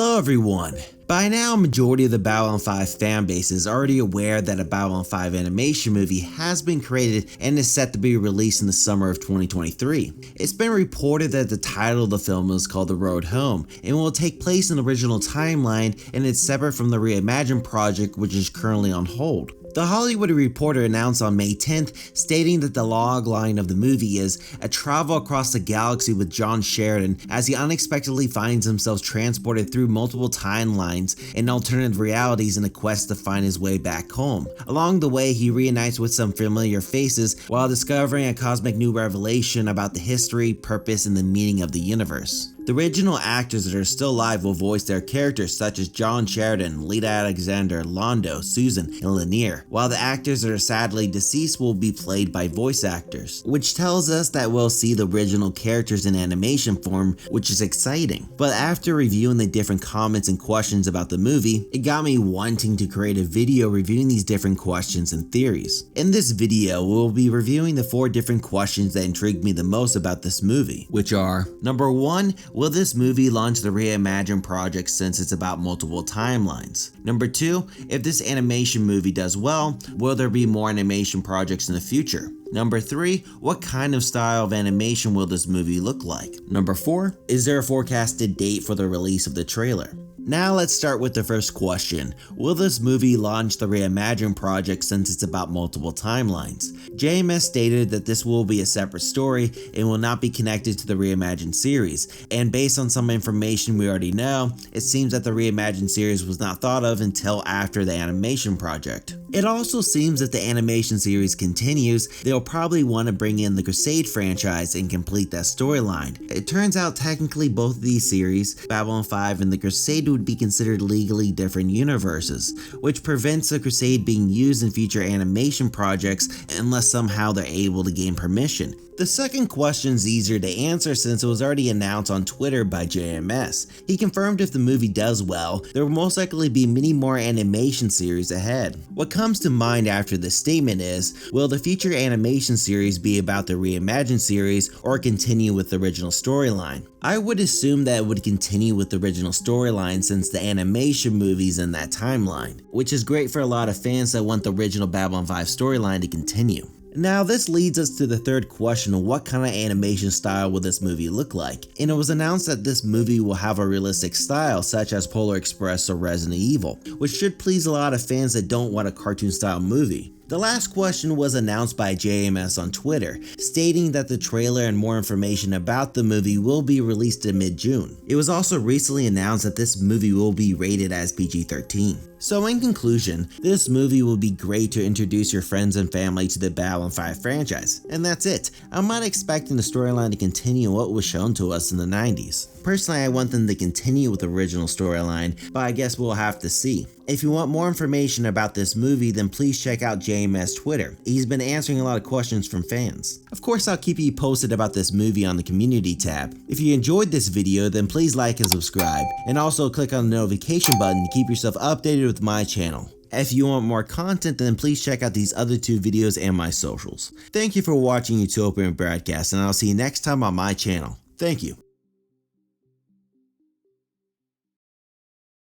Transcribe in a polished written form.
Hello everyone! By now, a majority of the Babylon 5 fanbase is already aware that a Babylon 5 animation movie has been created and is set to be released in the summer of 2023. It's been reported that the title of the film is called The Road Home and will take place in the original timeline, and it's separate from the Reimagined project, which is currently on hold. The Hollywood Reporter announced on May 10th, stating that the log line of the movie is a travel across the galaxy with John Sheridan as he unexpectedly finds himself transported through multiple timelines and alternative realities in a quest to find his way back home. Along the way, he reunites with some familiar faces while discovering a cosmic new revelation about the history, purpose, and the meaning of the universe. The original actors that are still alive will voice their characters, such as John Sheridan, Lita Alexander, Londo, Susan, and Lanier, while the actors that are sadly deceased will be played by voice actors, which tells us that we'll see the original characters in animation form, which is exciting. But after reviewing the different comments and questions about the movie, it got me wanting to create a video reviewing these different questions and theories. In this video, we'll be reviewing the 4 different questions that intrigued me the most about this movie, which are: Number 1, will this movie launch the Reimagined project since it's about multiple timelines? Number 2, if this animation movie does well, will there be more animation projects in the future? Number 3, what kind of style of animation will this movie look like? Number 4, is there a forecasted date for the release of the trailer? Now let's start with the first question. Will this movie launch the Reimagined project since it's about multiple timelines? JMS stated that this will be a separate story and will not be connected to the Reimagined series, and based on some information we already know, it seems that the Reimagined series was not thought of until after the animation project. It also seems that the animation series continues, they'll probably want to bring in the Crusade franchise and complete that storyline. It turns out technically both of these series, Babylon 5 and the Crusade, would be considered legally different universes, which prevents the Crusade being used in future animation projects unless somehow they're able to gain permission. The second question is easier to answer since it was already announced on Twitter by JMS. He confirmed if the movie does well, there will most likely be many more animation series ahead. What comes to mind after this statement is, will the future animation series be about the Reimagined series or continue with the original storyline? I would assume that it would continue with the original storyline since the animation movie's in that timeline, which is great for a lot of fans that want the original Babylon 5 storyline to continue. Now this leads us to the third question of what kind of animation style will this movie look like, and it was announced that this movie will have a realistic style such as Polar Express or Resident Evil, which should please a lot of fans that don't want a cartoon style movie. The last question was announced by JMS on Twitter, stating that the trailer and more information about the movie will be released in mid-June. It was also recently announced that this movie will be rated as PG-13. So in conclusion, this movie will be great to introduce your friends and family to the Babylon 5 franchise, and that's it. I'm not expecting the storyline to continue what was shown to us in the 90s. Personally, I want them to continue with the original storyline, but I guess we'll have to see. If you want more information about this movie, then please check out JMS Twitter. He's been answering a lot of questions from fans. Of course, I'll keep you posted about this movie on the community tab. If you enjoyed this video, then please like and subscribe, and also click on the notification button to keep yourself updated with my channel. If you want more content, then please check out these other 2 videos and my socials. Thank you for watching Utopian Broadcast, and I'll see you next time on my channel. Thank you.